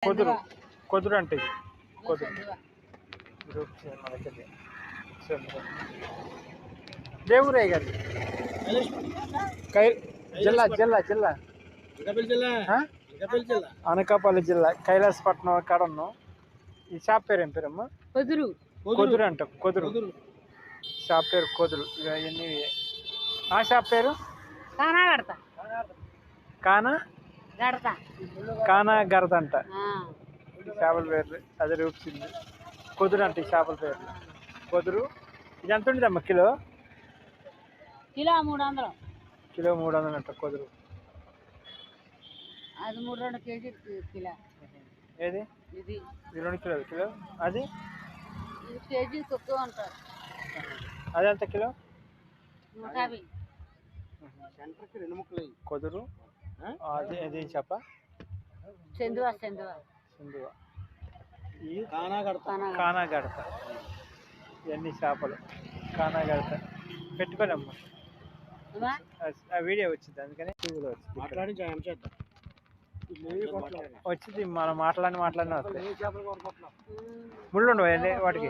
కుదురు కుదురు అంటే కుదురు దేవురే గారు జిల్లా జిల్లా జిల్లా అనకాపల్లి జిల్లా కైలాసపట్నం అక్కడ ఉన్నాం. ఈ షాప్ పేరు ఏం పేరమ్మా? కుదురు కుదురు అంట. కుదురు షాప్ పేరు కుదురు. ఇవన్నీ ఆ షాప్ పేరు కానా గరద అంట. చేపల పేర్లు అదే రూపించింది. కుదురు అంటే ఈ చేపల పేర్లు కుదురు. ఇది ఎంత ఉండదమ్మా కిలో? కిలో 300. కిలో 300 అంట కుదురు. అది 3-2 కేజీ కిలో. ఏది ఇది 2 కిలోలు కిలో. అది కేజీ తక్కువ అంటారు. అది ఎంత కిలో? 150. కుదురు. అది అది చెప్ప సెందువా ఈ కానా గడత. ఇవన్నీ చేపలు కానా గడత. పెట్టుకోలేమ్మా, ఆ వీడియో వచ్చింది అందుకని టీవీలో వచ్చింది. మనం మాట్లాడిన వస్తాయి. ముళ్ళు ఉండవు వాటికి.